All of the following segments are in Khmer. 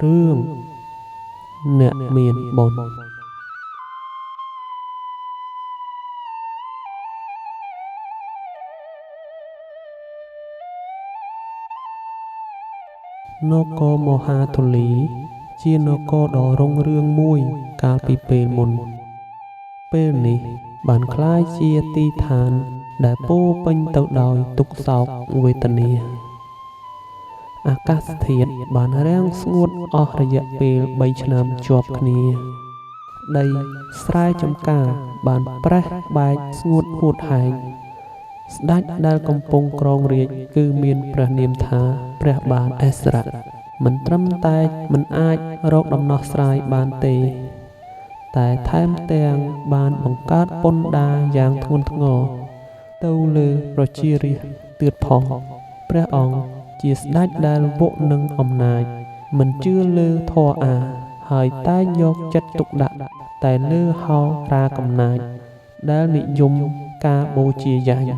រឿងអ្នកមានបុណ្យនគរមហាធូលីជានគរដ៏រុងរឿងមួយកាលពីពេលមុនពេលនេះបានក្លាយជាទីឋានដែលពោរពេញទៅដោយទុក្ខសោកវេទនាអាកាសធាតុបានរាំងស្ងួតអស់រយៈពេល3ឆ្នាំជាប់គ្នាដីស្រែចម្ការបានប្រេះបែកស្ងួតហួតហែងស្ដេចដែលកំពុងគ្រងរាជ្យគឺមានព្រះនាមថាព្រះបាទអេសរៈមិនត្រឹមតែមិនអាចរកដំណោះស្រាយបានទេតែថែមទាំងបានបង្កើតពន្ធដារយ៉ាងធ្ងន់ធ្ងរទៅលើប្រជារាស្ត្រទៀតផងព្រះអង្គជាស្ដេចដែលវក់នឹងអំណាចមិនជឿលើធម៌អាហើយតែងយកចិត្តទុកដាក់តែលើហោរាកំណាចដែលនិយមការបូជាយញ្ញ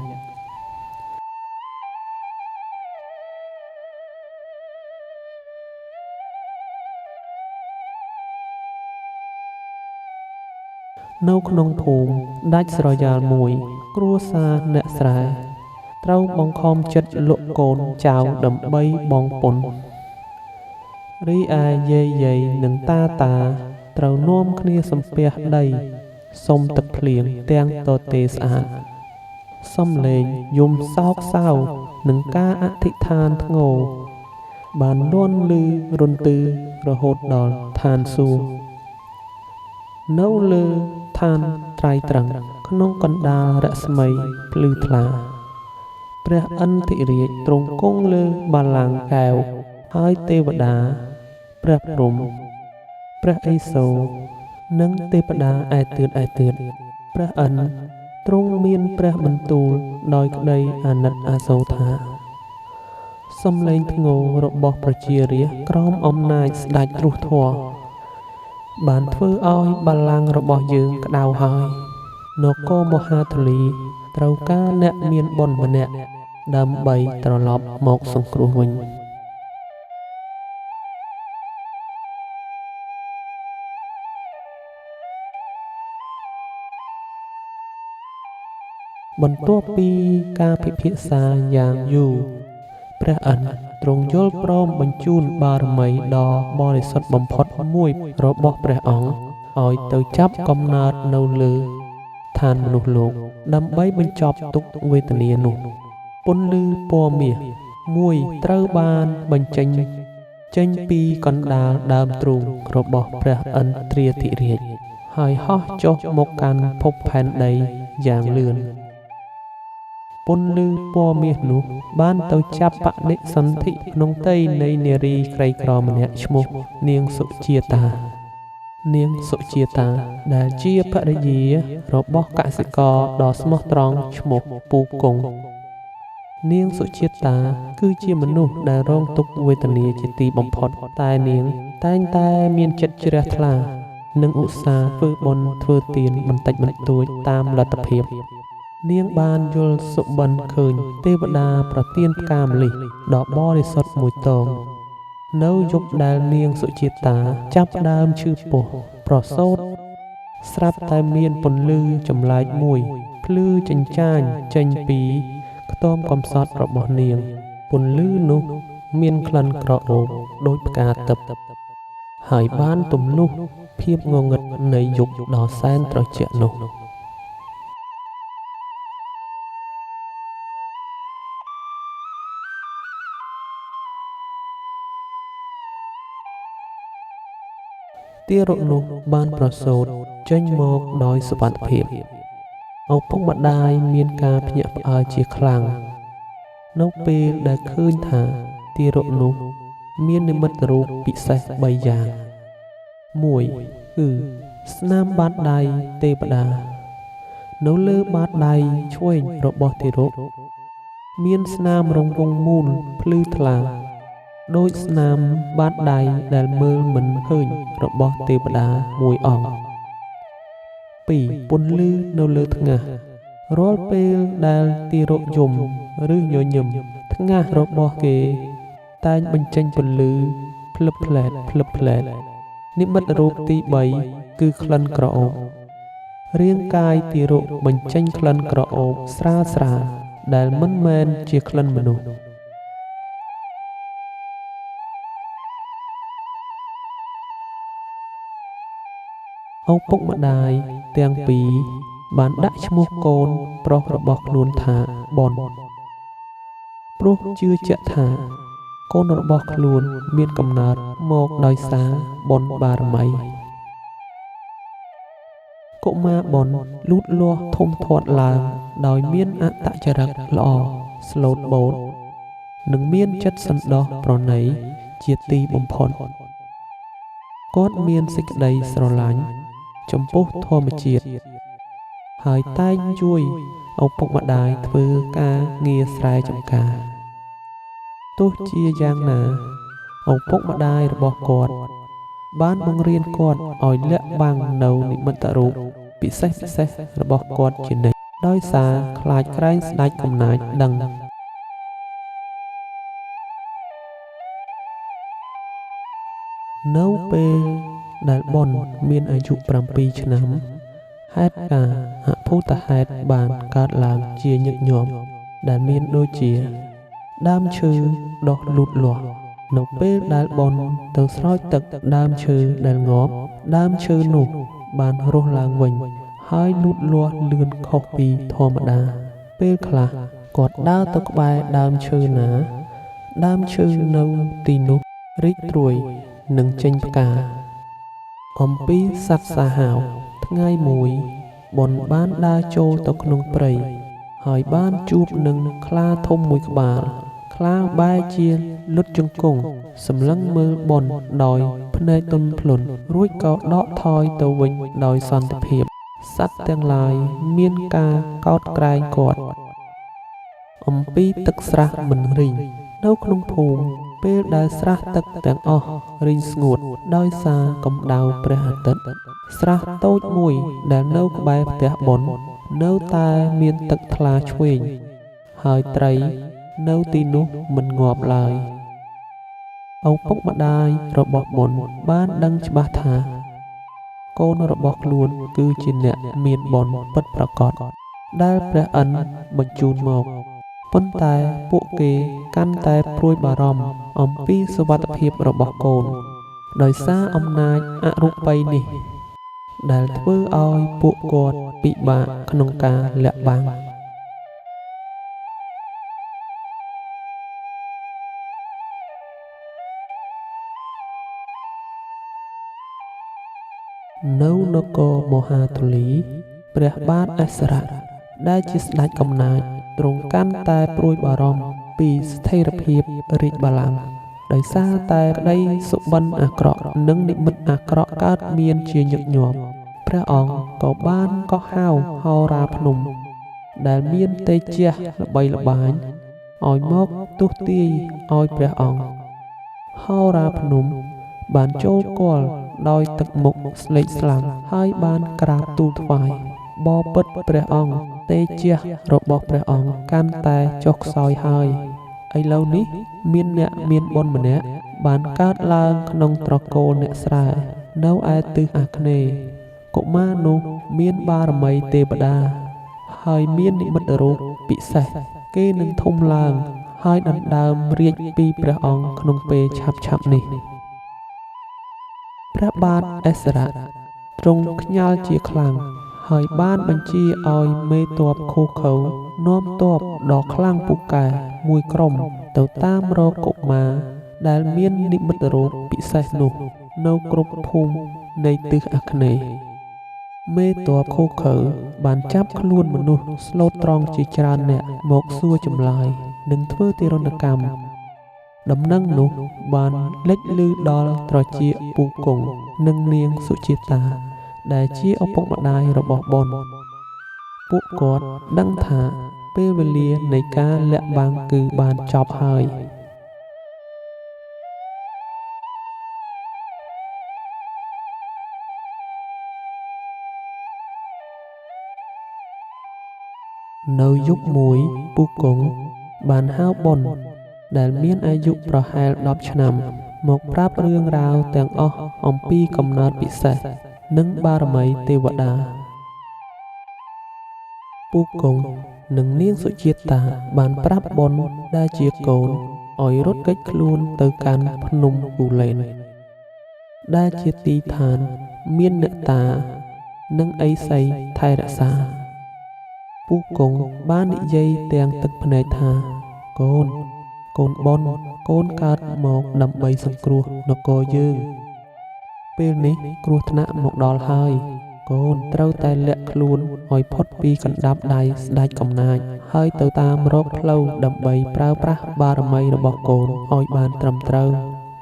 នៅក្នុងភូមិដាច់ស្រយាលមួយគ្រួសារអ្នកស្រែត្រូវបង្ខំចិត្តលក់កូនចៅដើម្បីបង់ពន្ធរីឯយាយនិងតាត្រូវនាំគ្នាសំពះដីសុំទឹកភ្លៀងទាំងទទេស្អាតសំលេងយំសោកសៅនឹងការអធិដ្ឋានធ្ងរបានលាន់ឮរន្ទឺរហូតដល់ឋានសួគ៌នៅលើឋានត្រៃត្រង់ក្នុងកណ្ដាលរស្មីភ្លឺថ្លាព្រះឥន្ទិរាជទ្រង់គង់លើបល្ល័ង្កកែវហើយទេវតាព្រះព្រហ្មព្រះឥសូរនិងទេវតាឯទៀតព្រះឥន្ទទ្រង់មានព្រះបន្ទូលដោយក្តីអាណិតអាសូរថាសំឡេងធ្ងររបស់ប្រជារាស្ត្រក្រោមអំណាចស្ដេចរស់ធម៌បានធ្វើឲ្យបល្ល័ង្ករបស់យើងក្តៅហើយនគរមហាធូលីត្រូវការអ្នកមានបុណ្យម្នាក់ដើម្បីត្រឡប់មកសង្គ្រោះវិញបន្ទាប់ពីការពិភាក្សាយ៉ាងយូរព្រះឥន្ទទ្រង់យល់ព្រមបញ្ជូនបារមីដ៏បរិសុទ្ធបំផុតមួយរបស់ព្រះអង្គឲ្យទៅចាប់កំណើតនៅលើឋានមនុស្សលោកដើម្បីបញ្ចប់ទុក្ខវេទនានោះពន្លឺពណ៌មាសមួយត្រូវបានបញ្ចេញពីកណ្ដាលដើមទ្រូងរបស់ព្រះឥន្ទ្រាធិរាជហើយហោះចុះមកកាន់ភពផែនដីយ៉ាងលឿនពន្លឺពណ៌មាសនោះបានទៅចាប់បដិសន្ធិក្នុងទ័យនៃនារីក្រីក្រម្នាក់ឈ្មោះនាងសុជាតាដែលជាភរិយារបស់កសិករដ៏ស្មោះត្រង់ឈ្មោះពូគង់នាងសុជាតាគឺជាមនុស្សដែលរងទុក្ខវេទនាជាទីបំផុតតែនាងតែងតែមានចិត្តជ្រះថ្លានិងឧស្សាហ៍ធ្វើបុណ្យធ្វើទានបន្តិចបន្តួចតាមលទ្ធភាពនាងបានយល់សុបិនឃើញទេវតាប្រទានផ្កាម្លិះដ៏បរិសុទ្ធមួយទងនៅយប់ដែលនាងសុជាតាចាប់ផ្ដើមឈឺពោះប្រសូតស្រាប់តែមានពន្លឺចម្លែកមួយភ្លឺចិញ្ចាញចេញពីខ្ទមកំសត់របស់នាងពន្លឺនោះមានក្លិនក្រអូបដូចផ្កាទិព្វហើយបានទំនុះភាពងងឹតនៃយប់ដ៏សែនត្រជាក់នោះទារកនោះបានប្រសូតចេញមកដោយសុវត្ថិភាពឪពុកម្ដាយមានការភ្ញាក់ផ្អើលជាខ្លាំងនៅពេលដែលឃើញថាទារកនោះមាននិមិត្តរូបពិសេស3យ៉ាង1គឺស្នាមបាតដៃទេវតានៅលើបាតដៃឆ្វេងរបស់ទារកមានស្នាមរង្វង់មូលភ្លឺថ្លាដូចស្នាមបាតដៃដែលមើលមិនឃើញរបស់ទេវតាមួយអង្គ2ពន្លឺនៅលើថ្ងាសរាល់ពេលដែលទារកយំឬញញឹមថ្ងាសរបស់គេតែងបញ្ចេញពន្លឺ ភ្លឹបផ្លែតនិមិត្តរូបទី3គឺក្លិនក្រអូបរាងកាយទារកបញ្ចេញក្លិនក្រអូបស្រាលដែលមិនមែនជាក្លិនមនុស្សឪពុកម្ដាយទាំងពីរបានដាក់ឈ្មោះកូនប្រុសរបស់ខ្លួនថាបុនព្រោះជឿជាក់ថាកូនរបស់ខ្លួនមានកំណើតមកដោយសារបុណ្យបារមីកុមារបុនលូតលាស់ធំធាត់ឡើងដោយមានអត្តចរិតល្អស្លូតបូតនិងមានចិត្តសន្តោសប្រណីជាទីបំផុតគាត់មានសេចក្តីស្រឡាញ់ចំពោះធម្មជាតិហើយតែងជួយឪពុកម្ដាយធ្វើការងារស្រែចម្ការទោះជាយ៉ាងណាឪពុកម្ដាយរបស់គាត់បានបង្រៀនគាត់ឲ្យលាក់បាំងនៅនិមិត្តរូបពិសេសរបស់គាត់ជានិច្ចដោយសារខ្លាចក្រែងស្ដេចកំណាចដឹងនៅពេលដែលបុនមានអាយុ7ឆ្នាំហេតុការណ៍អភូតហេតុបានកើតឡើងជាញឹកញាប់ដែលមានដូចជាដើមឈើដុះលូតលាស់នៅពេលដែលបុនទៅស្រោចទឹកដើមឈើដែលងាប់ដើមឈើនោះបានរស់ឡើងវិញហើយលូតលាស់លឿនខុសពីធម្មតាពេលខ្លះគាត់ដើរទៅក្បែរដើមឈើណាដើមឈើនៅទីនោះរីកត្រួយនឹងចេញផ្កាអំពីសត្វសាហាវថ្ងៃមួយបុនបានដើរចូលទៅក្នុងព្រៃហើយបានជួបនឹងខ្លាធំមួយក្បាលខ្លាបែរជាលុតជង្គង់សម្លឹងមើលបុនដោយភ្នែកទន់ភ្លន់រួចក៏ដកថយទៅវិញដោយសន្តិភាពសត្វទាំងឡាយមានការកោតក្រែងគាត់អំពីទឹកស្រះមិនរីងនៅក្នុងភូមិពេលដែលស្រះទឹកទាំងអស់រីងស្ងួតដោយសារកម្ដៅព្រះអាទិត្យស្រះតូចមួយដែលនៅក្បែរផ្ទះបុននៅតែមានទឹកថ្លាឆ្វេងហើយត្រីនៅទីនោះមិនងាប់ឡើយឪពុកម្ដាយរបស់បុនបានដឹងច្បាស់ថាកូនរបស់ខ្លួនគឺជាអ្នកមានបុណ្យពិតប្រាកដដែលព្រះឥន្ទបញ្ជូនមកប៉ុន្តែពួកគេកាន់តែព្រួយបារម្ភអំពីសុវត្ថិភាពរបស់កូនដោយសារអំណាចអរូបីនេះដែលធ្វើឲ្យពួកគាត់ពិបាកក្នុងការលាក់បាំងនៅនគរមហាធុលីព្រះបាទអសរៈដែលជាស្ដេចកំណាចទ្រង់កាន់តែព្រួយបារម្ភពីស្ថិរភាពរាជបល្ល័ង្កដោយសារតែក្តីសុបិនអាក្រក់និងនិមិត្តអាក្រក់កើតមានជាញឹកញាប់ព្រះអង្គក៏បានកោះហៅហោរាភ្នំដែលមានតេជះល្បីល្បាញឲ្យមកទស្សទាយឲ្យព្រះអង្គហោរាភ្នំបានចូលគាល់ដោយទឹកមុខស្លេកស្លាំងហើយបានក្រាបទូលថ្វាយបបិទ្ធព្រះអង្គតេជះរបស់ព្រះអង្គកាន់តែចុះខ្សោយហើយឥឡូវនេះមានអ្នកមានបុណ្យម្នាក់បានកើតឡើងក្នុងត្រកូលអ្នកស្រែនៅឯទិសអាគ្នេយ៍កុមារនោះមានបារមីទេវតាហើយមាននិមិត្តរូបពិសេសគេនឹងធំឡើងហើយដណ្ដើមរាជពីព្រះអង្គក្នុងពេលឆាប់នេះព្រះបាទអសរៈទ្រង់ខ្ញាល់ជាខ្លាំងហើយបានបញ្ជាឲ្យមេទ័ពឃោឃៅនាំទ័ពដ៏ខ្លាំងពូកែមួយក្រុមទៅតាមរកកុមារដែលមាននិមិត្តរូបពិសេសនោះនៅគ្រប់ភូមិនៃទិសអាគ្នេយ៍មេទ័ពឃោឃៅបានចាប់ខ្លួនមនុស្សស្លូតត្រង់ជាច្រើនអ្នកមកសួរចម្លើយនិងធ្វើទារុណកម្មដំណឹងនោះបានលេចឮដល់ត្រចៀកពូគង់និងនាងសុជាតាដែលជាឪពុកម្ដាយរបស់បុនពួកគាត់ដឹងថាពេលវេលានៃការលាក់បាំងគឺបានចប់ហើយនៅយប់មួយពូគង់បានហៅបុនដែលមានអាយុប្រហែល10ឆ្នាំ មកប្រាប់រឿងរ៉ាវទាំងអស់អំពីកំណើតពិសេសនិងបារមីទេវតាពូកុងនិងនាងសុជាតាបានប្រាប់បុនដែលជាកូនឲ្យរត់គេចខ្លួនទៅកាន់ភ្នំគូលែនដែលជាទីឋានមានអ្នកតានិងឥសីថែរក្សាពូកុងបាននិយាយទាំងទឹកភ្នែកថាកូនបុនកូនកើតមកដើម្បីសង្គ្រោះនគរយើងពេលនេះគ្រោះថ្នាក់មកដល់ហើយកូនត្រូវតែលាក់ខ្លួនឲ្យផុតពីកណ្ដាប់ដៃស្ដេចកំណាចហើយទៅតាមរកផ្លូវដើម្បីប្រើប្រាស់បារមីរបស់កូនឲ្យបានត្រឹមត្រូវ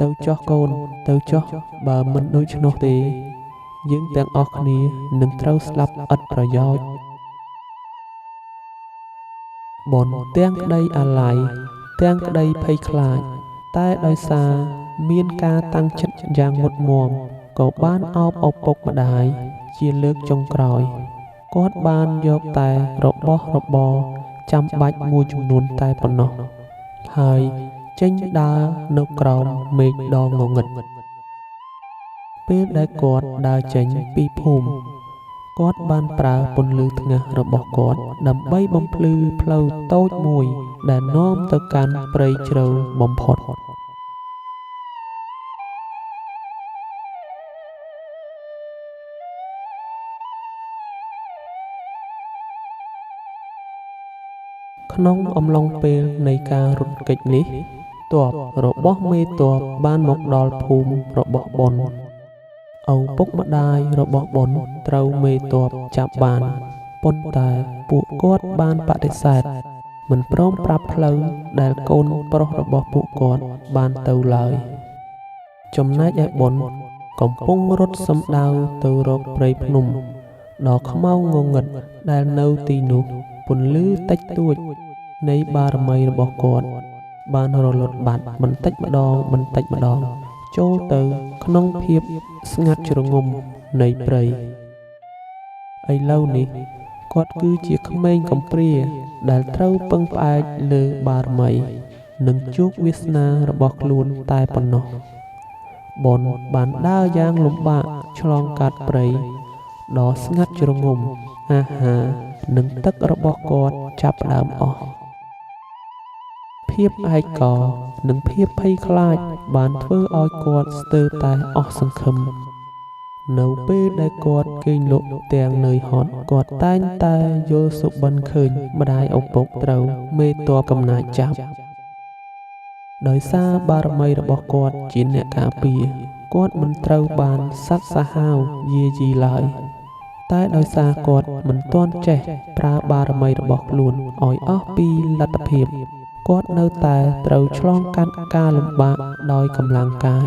ទៅចុះកូនទៅចុះបើមិនដូច្នោះទេយើងទាំងអស់គ្នានឹងត្រូវស្លាប់ឥតប្រយោជន៍បុនទាំងក្តីអាល័យទាំងក្តីភ័យខ្លាចតែដោយសារមានការតាំងចិត្តយ៉ាងមុតមាំក៏បានអោបឪពុកម្ដាយជាលើកចុងក្រោយគាត់បានយកតែរបស់របរចាំបាច់មួយចំនួនតែប៉ុណ្ណោះហើយចេញដើរនៅក្រោមមេឃដ៏ងងឹតពេលដែលគាត់ដើរចេញពីភូមិគាត់បានប្រើពន្លឺថ្ងាសរបស់គាត់ដើម្បីបំភ្លឺផ្លូវតូចមួយដែលនាំទៅកាន់ព្រៃជ្រៅបំផុតក្នុងអំឡុងពេលនៃការរត់គេចនេះទ័ពរបស់មេទ័ពបានមកដល់ភូមិរបស់បុនឪពុកម្ដាយរបស់បុនត្រូវមេទ័ពចាប់បានប៉ុន្តែពួកគាត់បានបដិសេធមិនព្រមប្រាប់ផ្លូវដែលកូនប្រុសរបស់ពួកគាត់បានទៅឡើយចំណែកឯបុនកំពុងរត់សំដៅទៅរកព្រៃភ្នំដ៏ខ្មៅងងឹតដែលនៅទីនោះពន្លឺតិចតួចនៃបារមីរបស់គាត់បានរលត់បាត់បន្តិចម្ដងចូលទៅក្នុងភាពស្ងាត់ជ្រងំនៃព្រៃឥឡូវនេះគាត់គឺជាក្មេងកំព្រាដែលត្រូវពឹងផ្អែកលើបារមីនិងជោគវាសនារបស់ខ្លួនតែប៉ុណ្ណោះបុនបានដើរយ៉ាងលំបាកឆ្លងកាត់ព្រៃដ៏ស្ងាត់ជ្រងំអាហារនិងទឹករបស់គាត់ចាប់ផ្ដើមអស់ភាពឯកោនិងភាពភ័យខ្លាចបានធ្វើឲ្យគាត់ស្ទើរតែអស់សង្ឃឹមនៅពេលដែលគាត់គេងលក់ទាំងនឿយហត់គាត់តែងតែយល់សុបិនឃើញម្ដាយឪពុកត្រូវមេទ័ពកំណាចចាប់ដោយសារបារមីរបស់គាត់ជាអ្នកការពារគាត់មិនត្រូវបានសត្វសាហាវយាយីឡើយតែដោយសារគាត់មិនទាន់ចេះប្រើបារមីរបស់ខ្លួនឲ្យអស់ពីលទ្ធភាពគាត់នៅតែត្រូវឆ្លងកាត់ការលំបាកដោយកម្លាំងកាយ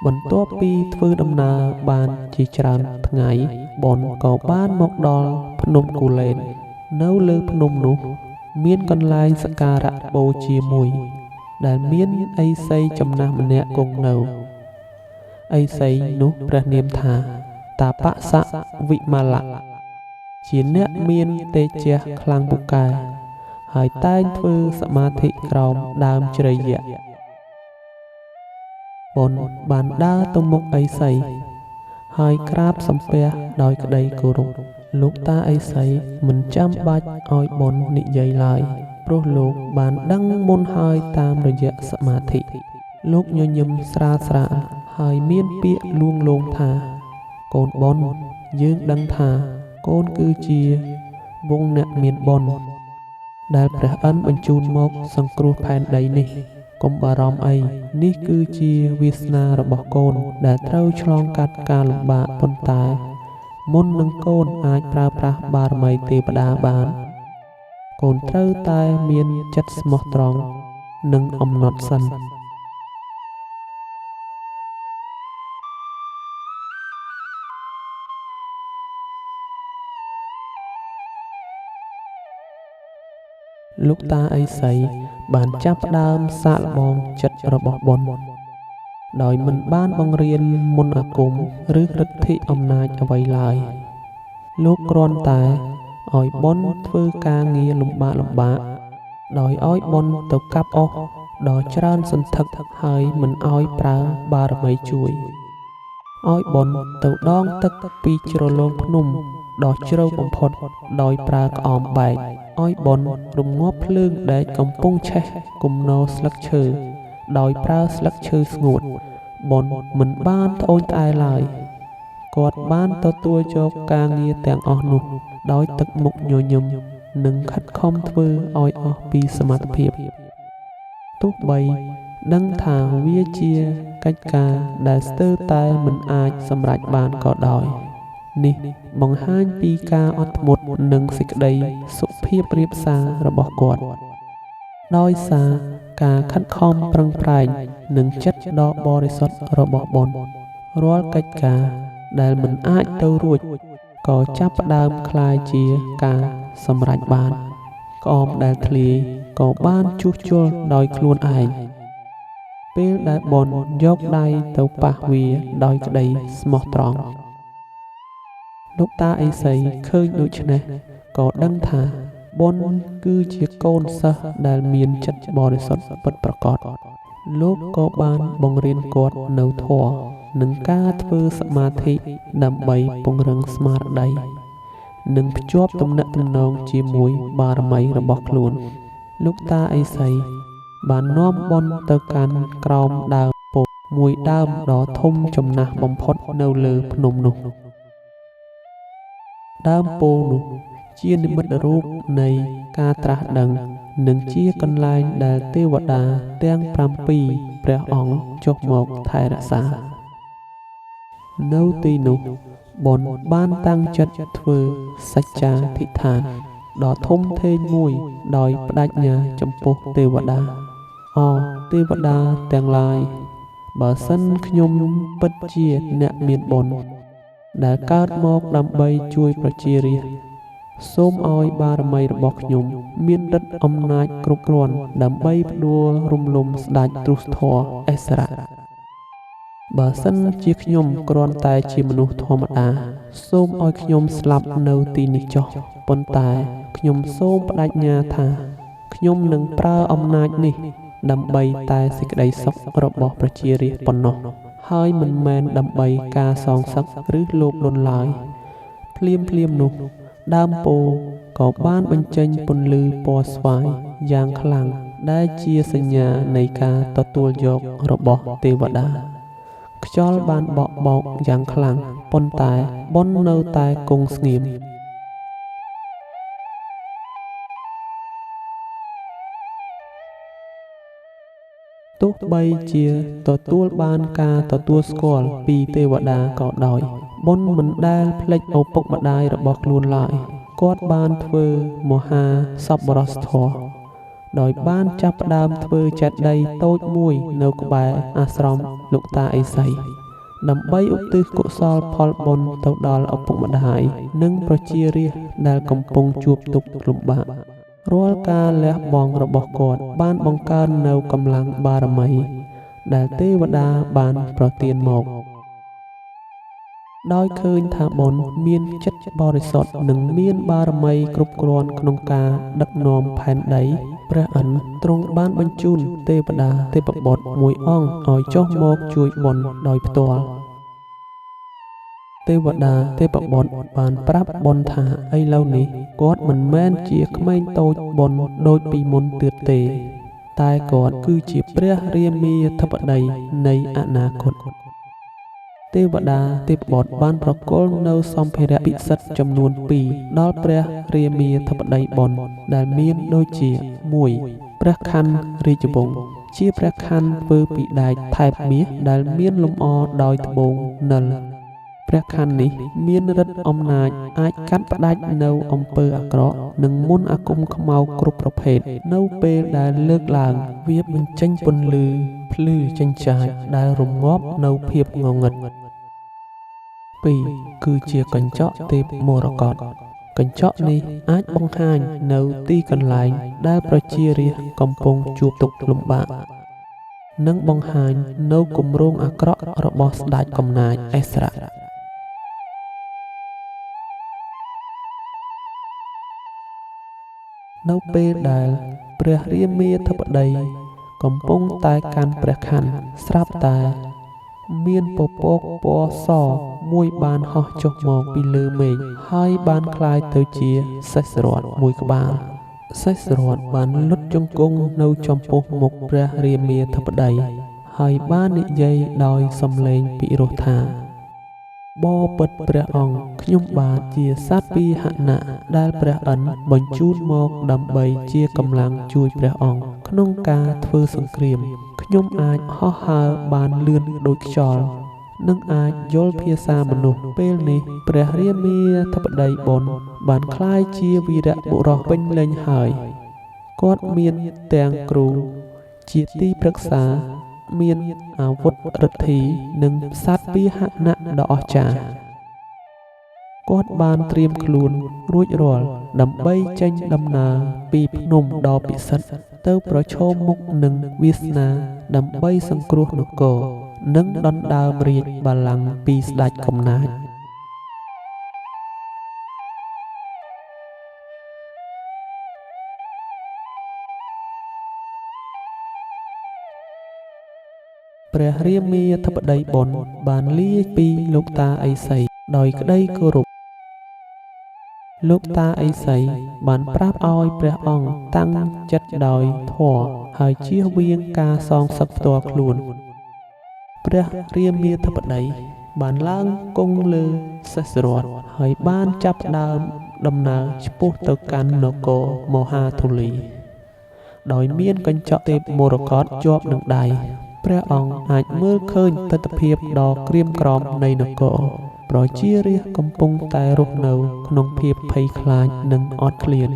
បន្ទាប់ពីធ្វើដំណើរបានជាច្រើនថ្ងៃបុនក៏បានមកដល់ភ្នំគូលែននៅលើភ្នំនោះមានកន្លែងសក្ការៈបូជាមួយដែលមានឥសីចំណាស់ម្នាក់គង់នៅឥសីនោះព្រះនាមថាតាបសៈវិមលៈជាអ្នកមានទេជះខ្លាំងពូកែហើយតែងធ្វើសមាធិក្រោមដើមជ្រៃយក្សបុនបានដើរទៅមុខឥសីហើយក្រាបសំពះដោយក្តីគោរពលោកតាឥសីមិនចាំបាច់ឲ្យបុននិយាយឡើយព្រោះលោកបានដឹងមុនហើយតាមរយៈសមាធិលោកញញឹមស្រាលហើយមានពាក្យលួងលោមថាកូនបុនយើងដឹងថាកូនគឺជាវងអ្នកមានបុណ្យដែលព្រះឥន្ទបញ្ជូនមកសង្គ្រោះផែនដីនេះកុំបារម្ភអីនេះគឺជាវាសនារបស់កូនដែលត្រូវឆ្លងកាត់ការលំបាកប៉ុន្តែមុននឹងកូនអាចប្រើប្រាស់បារមីទេវតាបានកូនត្រូវតែមានចិត្តស្មោះត្រង់និងអំណត់សិនលោកតាឥសីបានចាប់ផ្ដើមសាកល្បងចិត្តរបស់បុនដោយមិនបានបង្រៀនមន្តអាគមឬឫទ្ធិអំណាចអ្វីឡើយលោកគ្រាន់តែឲ្យបុនធ្វើការងារលំបាកដោយឲ្យបុនទៅកាប់អុស ដ៏ច្រើនសន្ធឹកហើយមិនឲ្យប្រើបារមីជួយឲ្យបនទៅដងទឹកពីជ្រលងភ្នំដ៏ជ្រៅបំផុតដោយប្រើក្អមបែកឲ្យបនរងាប់ភ្លើងដែលកំពុងឆេះគំនរស្លឹកឈើដោយប្រើស្លឹកឈើស្ងួតបនមិនបានត្អូញត្អែឡើយគាត់បានទទួលយកការងារទាំងអស់នោះដោយទឹកមុខញញឹមនិងខិតខំធ្វើឲ្យអស់ពីសមត្ថភាពទោះបីដឹងថាវាជាកិច្ចការដែលស្ទើរតែមិនអាចសម្រេចបានក៏ដោយនេះបង្ហាញពីការអត់ធ្មត់និងសេចក្តីសុភាពរាបសាររបស់គាត់ដោយសារការខិតខំប្រឹងប្រែងនិងចិត្តដ៏បរិសុទ្ធរបស់បនរាល់កិច្ចការដែលមិនអាចទៅរួចក៏ចាប់ផ្ដើមคล้ายជាការសម្រេចបានក្អមដែលធ្លាយក៏បានជួសជុលដោយខ្លួនឯងពេលដែលបនយកដៃទៅប៉ះវាដោយក្តីស្មោះត្រង់លោកតាអេសីឃើញដូច្នេះក៏ដឹងថាបនគឺជាកូនសិស្សដែលមានចិត្តបរិសុទ្ធពិតប្រាកដលោកក៏បានបង្រៀនគាត់នៅធម៌និងការធ្វើសមាធិដើម្បីពង្រឹងស្មារតីនិងភ្ជាប់ទំនាក់ទំនងជាមួយបារមីរបស់ខ្លួនលោកតាអេសីបាននាំបនទៅកាន់ក្រោមដើមពោធិ៍មួយដើមដ៏ធំចំណាស់បំផុតនៅលើភ្នំនោះដើមពោធិ៍នោះជានិមិត្តរូបនៃការត្រាស់ដឹងនិងជាកន្លែងដែលទេវតាទាំង7ព្រះអង្គចុះមកថែរក្សានៅទីនោះបនបានតាំងចិត្តធ្វើសច្ចាធិដ្ឋានដ៏ធំធេងមួយដោយបដិញ្ញាចំពោះទេវតាទេវតាទាំងឡាយបើសិនខ្ញុំពិតជាអ្នកមានបុណ្យដែលកើតមកដើម្បីជួយប្រជារាស្ត្រសូមឲ្យបារមីរបស់ខ្ញុំមានឫទ្ធិអំណាចគ្រប់គ្រាន់ដើម្បីផ្ដួលរំលំស្ដេចទ្រុសធរអេសរៈបើសិនជាខ្ញុំគ្រាន់តែជាមនុស្សធម្មតាសូមឲ្យខ្ញុំស្លាប់នៅទីនេះចុះប៉ុន្តែខ្ញុំសូមបដិញ្ញាថាខ្ញុំនឹងប្រើអំណាចនេះដើម្បីតែសេចក្តីសុខរបស់ប្រជារាស្ត្រប៉ុណ្ណោះហើយមិនមែនដើម្បីការសងសឹកឬលោភលន់ឡើយភ្លាមនោះដើមពោធិ៍ក៏បានបញ្ចេញពន្លឺពណ៌ស្វាយយ៉ាងខ្លាំងដែលជាសញ្ញានៃការទទួលយករបស់ទេវតាខ្យល់បានបក់បោកយ៉ាងខ្លាំងប៉ុន្តែបននៅតែគង់ស្ងៀមទោះបីជាទទួលបានការទទួលស្គាល់ពីទេវតាក៏ដោយបនមិនដែលភ្លេចឪពុកម្ដាយរបស់ខ្លួនឡើយគាត់បានធ្វើមហាសប្បុរសធម៌ដោយបានចាប់ផ្ដើមធ្វើចេតិយតូចមួយនៅក្បែរអាស្រមលោកតាអេសីដើម្បីឧទ្ទិសកុសលផលបុណ្យទៅដល់ឪពុកម្ដាយនិងប្រជារាស្ត្រដែលកំពុងជួបទុក្ខលំបាករាល់ការលះបង់របស់គាត់បានបង្កើននូវកម្លាំងបារមីដែលទេវតាបានប្រទានមកដោយឃើញថាបនមានចិត្តបរិសុទ្ធនិងមានបារមីគ្រប់គ្រាន់ក្នុងការដឹកនាំផែនដីព្រះឥន្ទទ្រង់បានបញ្ជូនទេវតាទេពបុត្រមួយអង្គឲ្យចុះមកជួយបនដោយផ្ទាល់ទេវតាទេពបុត្របានប្រាប់បនថាឥឡូវនេះគាត់មិនមែនជាក្មេងតូចបនដូចពីមុនទៀតទេតែគាត់គឺជាព្រះរាមាធិបតីនៃអនាគតទេវតាទេពបុត្របានប្រគល់នៅសម្ភារៈពិសិដ្ឋចំនួន2ដល់ព្រះរាមាធិបតីបនដែលមានដូចជា 1. ព្រះខ័នរាជវង្សជាព្រះខ័នធ្វើពីដែកថែបមាសដែលមានលម្អដោយត្បូងនិលព្រះខ័ននេះមានឫទ្ធិអំណាចអាចកាត់ផ្ដាច់នៅអំពើអាក្រក់និងមន្តអាគមខ្មោចគ្រប់ប្រភេទនៅពេលដែលលើកឡើងវាបញ្ចេញពន្លឺភ្លឺចិញ្ចាចដែលរងាប់នៅភាពងងឹត 2. គឺជាកញ្ចក់ទេពមរកតកញ្ចក់នេះអាចបង្ហាញនៅទីកន្លែងដែលប្រជារាស្ត្រកំពុងជួបទុក្ខលំបាកនិងបង្ហាញនៅគម្រោងអាក្រក់របស់ស្ដេចកំណាចអេសរៈនៅពេលដែលព្រះរាមាធិបតី កំពុងតែកាន់ព្រះខ័នស្រាប់តែមានពពកពណ៌សមួយបានហោះចុះមកពីលើមេឃហើយបានคล้ายទៅជាសេះរត់មួយក្បាលសេះរត់បានលុតជង្គង់នៅចំពោះមុខព្រះរាមាធិបតីហើយបាននិយាយដោយសំឡេងពិរោះថាបបិទ្ធព្រះអង្គខ្ញុំបាទជាសត្វពីហណៈដែលព្រះឥន្ទបញ្ជូនមកដើម្បីជាកម្លាំងជួយព្រះអង្គក្នុងការធ្វើសង្គ្រាមខ្ញុំអាចហោះហើរបានលឿនដូចខ្យល់និងអាចយល់ភាសាមនុស្សពេលនេះព្រះរាមាធិបតីបុណ្យបានក្លាយជាវីរបុរសពេញលេញហើយគាត់មានទាំងគ្រូជាទីប្រឹក្សាមានអាវុធឫទ្ធិនិងសត្វពាហនៈដ៏អស្ចារ្យគាត់បានត្រៀមខ្លួនរួចរាល់ដើម្បីចេញដំណើរពីភ្នំដ៏ពិសិដ្ឋទៅប្រឈមមុខនឹងវាសនាដើម្បីសង្គ្រោះនគរនិងដណ្ដើមរាជបល្ល័ង្កពីស្ដេចកំណាចព្រះរាមាធិបតីបុណ្យបានលាពីលោកតាឥសីដោយក្តីគោរពលោកតាឥសីបានប្រាប់ឲ្យព្រះអង្គតាំងចិត្តដោយធម៌ហើយជៀសវាងការសងសឹកផ្ទាល់ខ្លួនព្រះរាមាធិបតីបានឡើងគង់លើសេះរត់ហើយបានចាប់ដើមដំណើរឆ្ពោះទៅកាន់នគរមហាធុលីដោយមានកញ្ចក់ទេពមរកតជាប់នឹងដៃព្រះអង្គអាចមើលឃើញទិដ្ឋភាពដ៏ក្រៀមក្រំនៃនគរប្រជារាស្ត្រកំពុងតែរស់នៅក្នុងភាពភ័យខ្លាចនិងអត់ឃ្លាន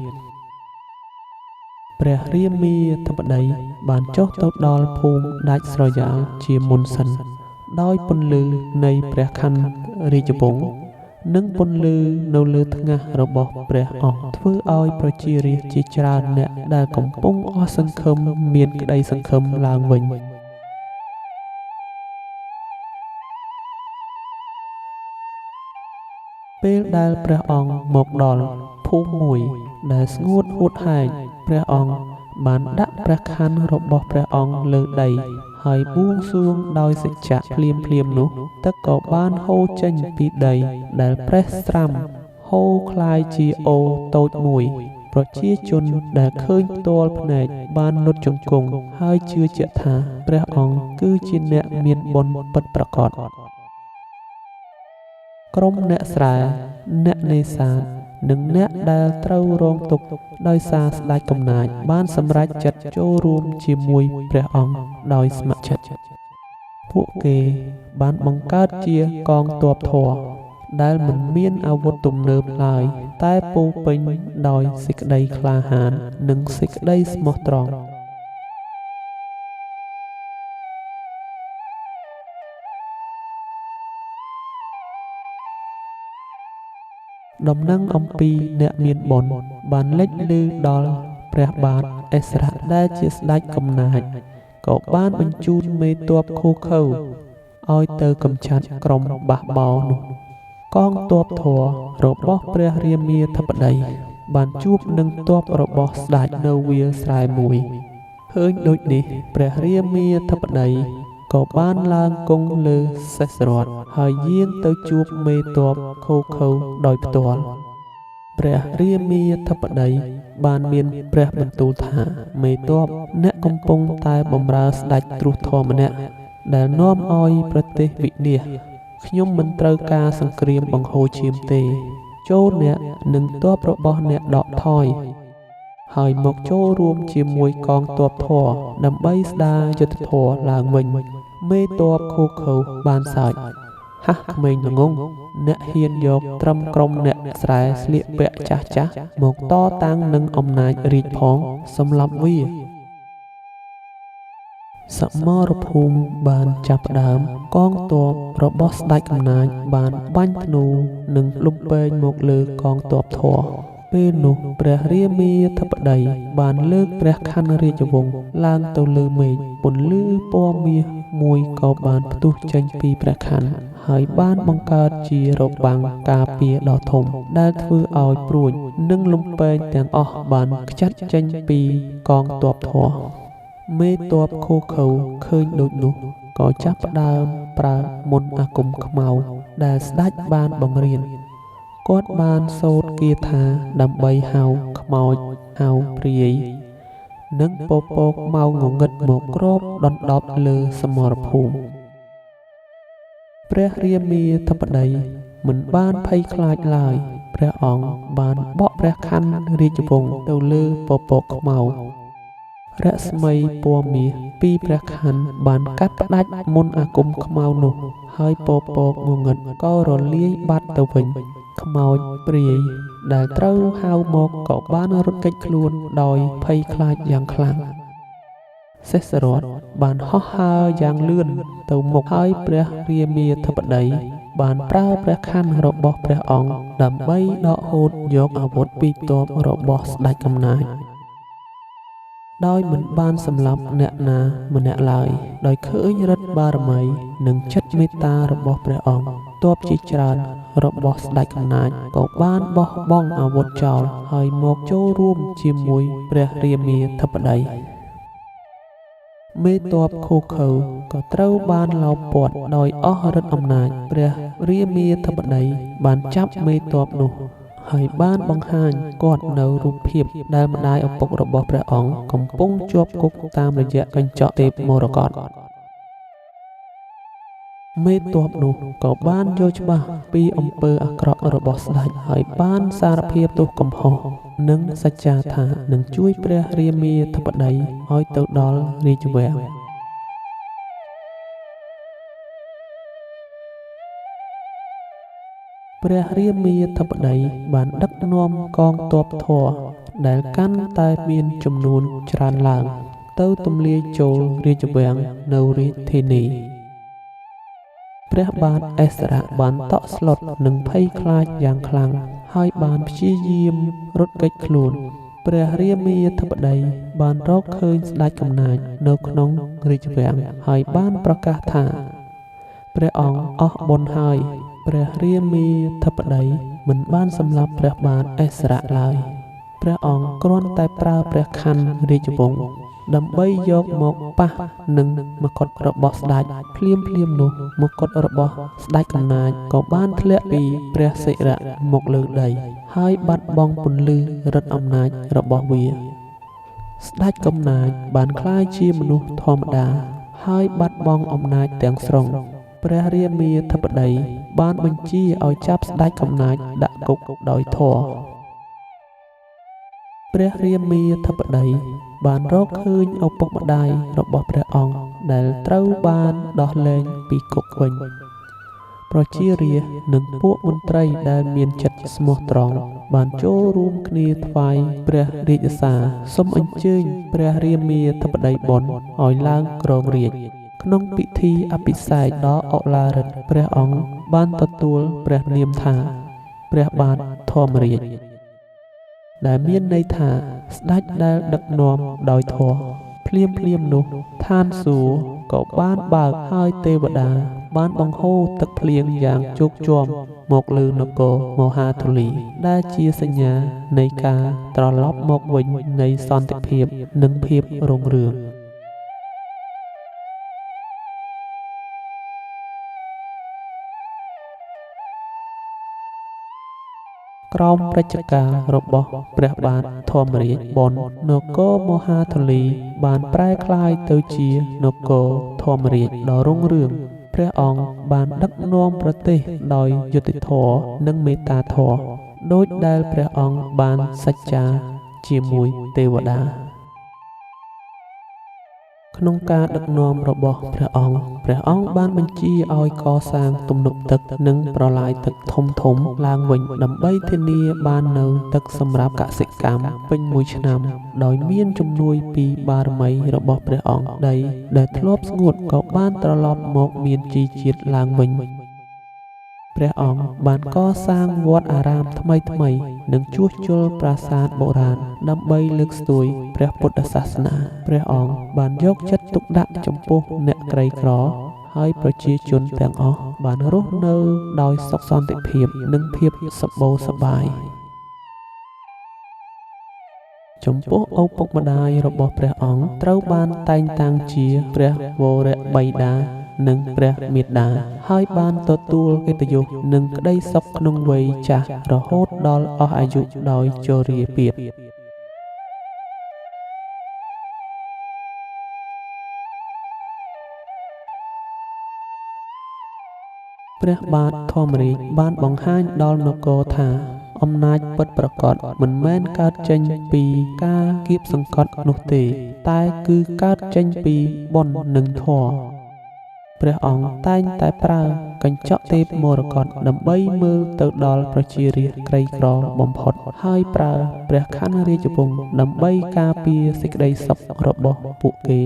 ព្រះរាមាធិបតីបានចុះទៅដល់ភូមិដាច់ស្រយាលជាមុនសិនដោយពន្លឺនៃព្រះខ័នរាជវង្សនិងពន្លឺនៅលើថ្ងាសរបស់ព្រះអង្គធ្វើឲ្យប្រជារាស្ត្រជាច្រើនអ្នកដែលកំពុងអស់សង្ឃឹមមានក្តីសង្ឃឹមឡើងវិញពេលដែលព្រះអង្គមកដល់ភូមិមួយដែលស្ងួតហួតហែងព្រះអង្គបានដាក់ព្រះខ័នរបស់ព្រះអង្គលើដីហើយបួងសួងដោយសច្ចៈភ្លាមនោះទឹកក៏បានហូរចេញពីដីដែលប្រេះស្រាំហូរคล้ายជាអូរតូចមួយប្រជាជនដែលឃើញផ្ទាល់ភ្នែកបានលុតជង្គង់ហើយជឿជាក់ថាព្រះអង្គគឺជាអ្នកមានបុណ្យពិតប្រាកដក្រុមអ្នកស្រែអ្នកនេសាទនិងអ្នកដែលត្រូវរងទុក្ខដោយសារស្ដេចកំណាចបានសម្រេចចិត្តចូលរួមជាមួយព្រះអង្គដោយស្ម័គ្រចិត្តពួកគេបានបង្កើតជាកងទ័ពធម៌ដែលមិនមានអាវុធទំនើបឡើយតែពោរពេញដោយសេចក្តីក្លាហាននិងសេចក្តីស្មោះត្រង់ដំណឹងអំពីអ្នកមានបុណ្យបានលេចឮដល់ព្រះបាទឥស្រាដែលជាស្ដេចកំណាចក៏បានបញ្ជូនមេទ័ពឃោឃៅឲ្យទៅកម្ចាត់ក្រុមបះបោរនោះកងទ័ពធម៌របស់ព្រះរាមាធិបតីបានជួបនឹងទ័ពរបស់ស្ដេចនៅវាលស្រែមួយឃើញដូចនេះព្រះរាមាធិបតីក៏បានឡើងគង់លើសេះរត់ហើយយាងទៅជួបមេទ័ពឃោឃៅដោយផ្ទាល់ព្រះរាមាធិបតីបានមានព្រះបន្ទូលថាមេទ័ពអ្នកកំពុងតែបម្រើស្ដេចទ្រោះធម៌ម្នាក់ដែលនាំឲ្យប្រទេសវិនាសខ្ញុំមិនត្រូវការសង្គ្រាមបង្ហូរឈាមទេចូលអ្នកនិងទ័ពរបស់អ្នកដកថយហើយមកចូលរួមជាមួយកងទ័ពធម៌ដើម្បីស្ដារយុទ្ធធម៌ឡើងវិញមេទ័ពឃោឃៅបានសើចហះក្មេងល្ងងអ្នកហ៊ានយកត្រឹមក្រុមអ្នកស្រែស្លៀកពាក់ចាស់មកតតាំងនឹងអំណាចរាជផងសម្លាប់វាសមរភូមិបានចាប់ផ្ដើមកងទ័ពរបស់ស្ដេចកំណាចបានបាញ់ធ្នូនិងលំពេងមកលើកងទ័ពធម៌ពេលនោះព្រះរាមាធិបតីបានលើកព្រះខ័នរាជវង្សឡើងទៅលើមេឃពន្លឺពណ៌មាសមួយក៏បានផ្ទុះចេញពីព្រះខ័នហើយបានបង្កើតជារបាំងការពារដ៏ធំដែលធ្វើឲ្យព្រួញនិងលំពេងទាំងអស់បានខ្ចាត់ចេញពីកងទ័ពធម៌ មេទ័ពខូខើឃើញដូចនោះក៏ចាប់ផ្ដើមប្រើមន្តអាគមខ្មៅដែលស្ដេចបានបង្រៀនគាត់បានសូត្រគាថាដើម្បីហៅខ្មោចហៅព្រាយនិងពពកខ្មៅងងឹតមកគ្របដណ្ដប់លើសមរភូមិព្រះរាមាធិបតីមិនបានភ័យខ្លាចឡើយព្រះអង្គបានបក់ព្រះខ័នរាជវង្សទៅលើពពកខ្មៅរស្មីពណ៌មាសពីព្រះខ័នបានកាត់ផ្ដាច់មន្តអាគមខ្មៅនោះហើយពពកងងឹតក៏រលាយបាត់ទៅវិញខ្មោចព្រាយដែលត្រូវហៅមកក៏បានរត់គេចខ្លួនដោយភ័យខ្លាចយ៉ាងខ្លាំងសេសរតបានហោះហើរយ៉ាងលឿនទៅមុខហើយព្រះរាមាធិបតីបានប្រើព្រះខ័នរបស់ព្រះអង្គដើម្បីដកហូតយកអាវុធពីទ័ពរបស់ស្ដេចកំណាចដោយមិនបានសម្លាប់អ្នកណាម្នាក់ឡើយដោយឃើញឫទ្ធិបារមីនិងចិត្តមេត្តារបស់ព្រះអង្គទ័ពជាច្រើនរបស់ស្ដេចកំណាចក៏បានបោះបង់អាវុធចោលហើយមកចូលរួមជាមួយព្រះរាមាធិបតីមេទ័ពខូខើក៏ត្រូវបានឡោមព័ទ្ធដោយអស់ឫទ្ធិអំណាចព្រះរាមាធិបតីបានចាប់មេទ័ពនោះហើយបានបង្ហាញគាត់នៅរូបភាពដែលម្ដាយឪពុករបស់ព្រះអង្គកំពុងជាប់គុកតាមរយៈកញ្ចក់ទេពមរកតមេទ័ពនោះក៏បានយល់ច្បាស់ពីអំពើអាក្រក់របស់ស្ដេចហើយបានសារភាពទោសកំហុសនិងសច្ចាថានឹងជួយព្រះរាមាធិបតីឲ្យទៅដល់រាជវាំងព្រះរាមាធិបតីបានដឹកនាំកងទ័ពធរដែលកាន់តែមានចំនួនច្រើនឡើងទៅទម្លាយចូលរាជវាំងនៅរាជធានីព្រះបាទអេសរៈបានតក់ស្លុតនិងភ័យខ្លាចយ៉ាងខ្លាំងហើយបានព្យាយាមរត់គេចខ្លួនព្រះរាមាធិបតីបានរកឃើញស្ដេចកំណាចនៅក្នុងរាជវាំងហើយបានប្រកាសថាព្រះអង្គអស់បុណ្យហើយព្រះរាមាធិបតីមិនបានសម្លាប់ព្រះបាទអេសរៈឡើយព្រះអង្គគ្រាន់តែប្រើព្រះខ័នរាជវង្សដើម្បីយកមកប៉ះនឹងមកុដរបស់ស្ដេចភ្លាមនោះមកុដរបស់ស្ដេចកំណាចក៏បានធ្លាក់ពីព្រះសិរៈមកលើដីហើយបាត់បង់ពន្លឺឫទ្ធិអំណាចរបស់វាស្ដេចកំណាចបានក្លាយជាមនុស្សធម្មតាហើយបាត់បង់អំណាចទាំងស្រុងព្រះរាមាធិបតីបានបញ្ជាឲ្យចាប់ស្ដេចកំណាចដាក់គុកដោយធម៌ព្រះរាមាធិបតីបានរកឃើញឪពុកម្ដាយរបស់ព្រះអង្គដែលត្រូវបានដោះលែងពីគុកវិញប្រជារាស្ត្រនិងពួកមន្ត្រីដែលមានចិត្តស្មោះត្រង់បានចូលរួមគ្នាថ្វាយព្រះរាជសារសូមអញ្ជើញព្រះរាមាធិបតីបុណ្យឲ្យឡើងគ្រងរាជ្យក្នុងពិធីអភិសេកដ៏ឧឡារិកព្រះអង្គបានទទួលព្រះនាមថាព្រះបាទធម្មរាជដែលមានន័យថាស្ដេចដែលដឹកនាំដោយធម៌ភ្លាមនោះឋានសួគ៌ក៏បានបើកហើយទេវតាបានបង្ហូរទឹកភ្លៀងយ៉ាងជោគជាំមកលើនគរមហាធុលីដែលជាសញ្ញានៃការត្រឡប់មកវិញនៃសន្តិភាពនិងភាពរុងរឿងក្រោមព្រឹត្តិការណ៍របស់ព្រះបាទធម្មរាជបុណ្យនគរមហាធុលីបានប្រែក្លាយទៅជានគរធម្មរាជដ៏រុងរឿងព្រះអង្គបានដឹកនាំប្រទេសដោយយុត្តិធម៌និងមេត្តាធម៌ដោយដែលព្រះអង្គបានសច្ចាជាមួយទេវតាក្នុងការដឹកនាំរបស់ព្រះអង្គបានបញ្ជាឲ្យកសាងទំនប់ទឹកនិងប្រឡាយទឹកធំឡើងវិញដើម្បីធានាបាននូវទឹកសម្រាប់កសិកម្មពេញមួយឆ្នាំដោយមានជំនួយពីបារមីរបស់ព្រះអង្គដីដែលធ្លាប់ស្ងួតក៏បានត្រឡប់មកមានជីជាតិឡើងវិញព្រះអង្គបានកសាងវត្តអារាមថ្មីនិងជួសជុលប្រាសាទបុរាណដើម្បីលើកស្ទួយព្រះពុទ្ធសាសនាព្រះអង្គបានយកចិត្តទុកដាក់ចំពោះអ្នកក្រីក្រហើយប្រជាជនទាំងអស់បានរស់នៅដោយសុខសន្តិភាពនិងភាពសម្បូរសប្បាយ ចំពោះឪពុកម្ដាយរបស់ព្រះអង្គត្រូវបានតែងតាំងជាព្រះវរបិតានិងព្រះមាតា ហើយបានទទួលកិត្តិយសនិងក្តីសុខក្នុងវ័យចាស់រហូតដល់អស់អាយុដោយជរាពាធ ព្រះបាទធម្មរាជបានបង្ហាញដល់នគរថាអំណាចពិតប្រាកដមិនមែនកើតចេញពីការគៀបសង្កត់នោះទេតែគឺកើតចេញពីបុណ្យនិងធម៌ព្រះអង្គតែងតែប្រើកញ្ចក់ទេពមរកតដើម្បីមើលទៅដល់ប្រជារាស្ត្រក្រីក្របំផុតហើយប្រើព្រះខ័នរាជវង្សដើម្បីការពារសេចក្តីសុខរបស់ពួកគេ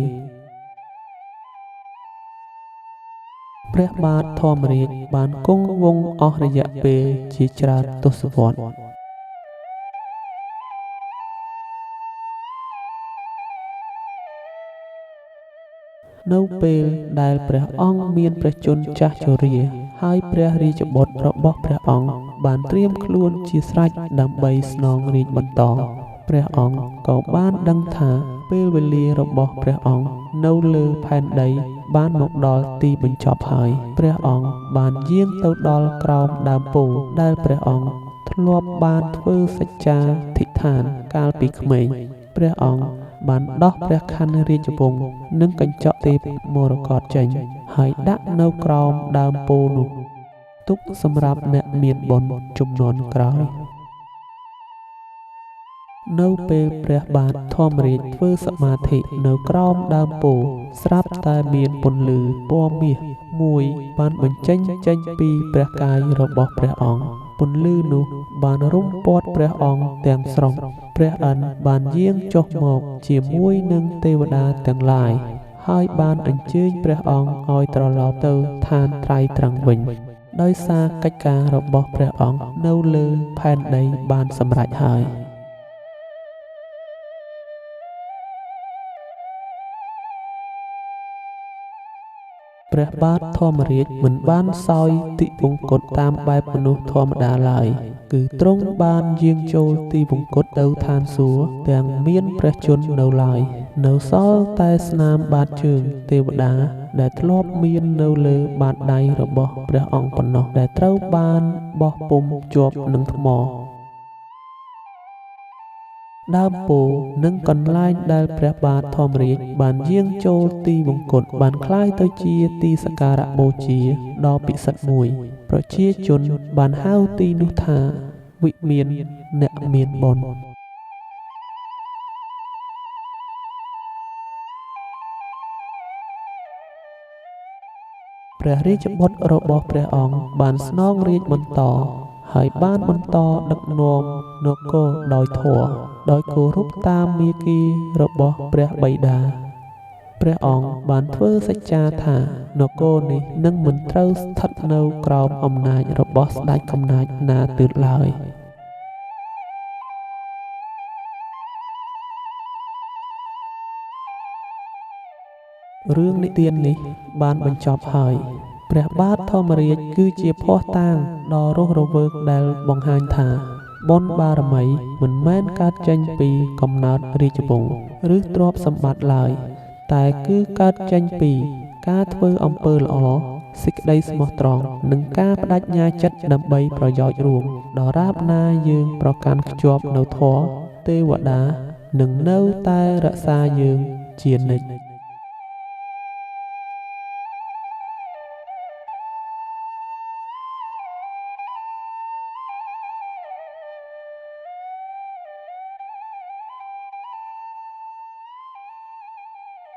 ព្រះបាទធម្មរាជបានគង់វង្សអស់រយៈពេលជាច្រើនទសវត្សរ៍នៅពេលដែលព្រះអង្គមានព្រះជន្មចាស់ជរាហើយព្រះរាជបុត្ររបស់ព្រះអង្គបានត្រៀមខ្លួនជាស្រេចដើម្បីស្នងរាជបន្តព្រះអង្គក៏បានដឹងថាពេលវេលារបស់ព្រះអង្គនៅលើផែនដីបានមកដល់ទីបញ្ចប់ហើយព្រះអង្គបានយាងទៅដល់ក្រោមដើមពោធិ៍ដែលព្រះអង្គធ្លាប់បានធ្វើសច្ចាធិដ្ឋានកាលពីក្មេងព្រះអង្គបានដោះព្រះខ័នរាជវង្សនិងកញ្ចក់ទេពមរកតចេញហើយដាក់នៅក្រោមដើមពោធិ៍នោះទុកសម្រាប់អ្នកមានបុណ្យជំនាន់ក្រោយ នៅពេលព្រះបាទធម្មរាជធ្វើសមាធិនៅក្រោមដើមពោធិ៍ស្រាប់តែមានពន្លឺពណ៌មាសមួយបានបញ្ចេញចេញពីព្រះកាយរបស់ព្រះអង្គពន្លឺនោះបានរុំព័ទ្ធព្រះអង្គទាំងស្រុងព្រះឥន្ទបានយាងចុះមកជាមួយនឹងទេវតាទាំងឡាយហើយបានអញ្ជើញព្រះអង្គឲ្យត្រឡប់ទៅឋានត្រៃត្រង់វិញដោយសារកិច្ចការរបស់ព្រះអង្គនៅលើផែនដីបានសម្រេចហើយ ព្រះបាទធម្មរាជមិនបានសោយទីវង្គតតាមបែបមនុស្សធម្មតាឡើយគឺទ្រង់បានយាងចូលទីវង្គតទៅឋានសួគ៌ទាំងមានព្រះជន្មនៅឡើយនៅសល់តែស្នាមបាតជើងទេវតាដែលធ្លាប់មាននៅលើបាតដៃរបស់ព្រះអង្គប៉ុណ្ណោះដែលត្រូវបានបោះពុម្ពជាប់នឹងថ្ម ដើមពោធិ៍និងកន្លែងដែលព្រះបាទធម្មរាជបានយាងចូលទីវង្គតបានคล้ายទៅជាទីសក្ការៈបូជាដ៏ពិសិដ្ឋមួយប្រជាជនបានហៅទីនោះថាវិមានអ្នកមានបុណ្យព្រះរាជបុត្ររបស់ព្រះអង្គបានស្នងរាជបន្តហើយបានបន្តដឹកនាំនគរដោយធម៌ដោយគោរពតាមមាគ៌ារបស់ព្រះបិតាព្រះអង្គបានធ្វើសច្ចាថានគរនេះនឹងមិនត្រូវស្ថិតនៅក្រោមអំណាចរបស់ស្ដេចកំណាចណាទៀតឡើយរឿងនិទាននេះបានបញ្ចប់ហើយព្រះបាទធម្មរាជគឺជាភស្តុតាងដ៏រស់រវើកដែលបង្ហាញថាបុណ្យបារមីមិនមែនកើតចេញពីកំណើតរាជវង្សឬទ្រព្យសម្បត្តិឡើយតែគឺកើតចេញពីការធ្វើអំពើល្អសេចក្តីស្មោះត្រង់និងការបដិញ្ញាចិត្តដើម្បីប្រយោជន៍រួមដរាបណាយើងប្រកាន់ខ្ជាប់នៅធម៌ទេវតានឹងនៅតែរក្សាយើងជានិច្ច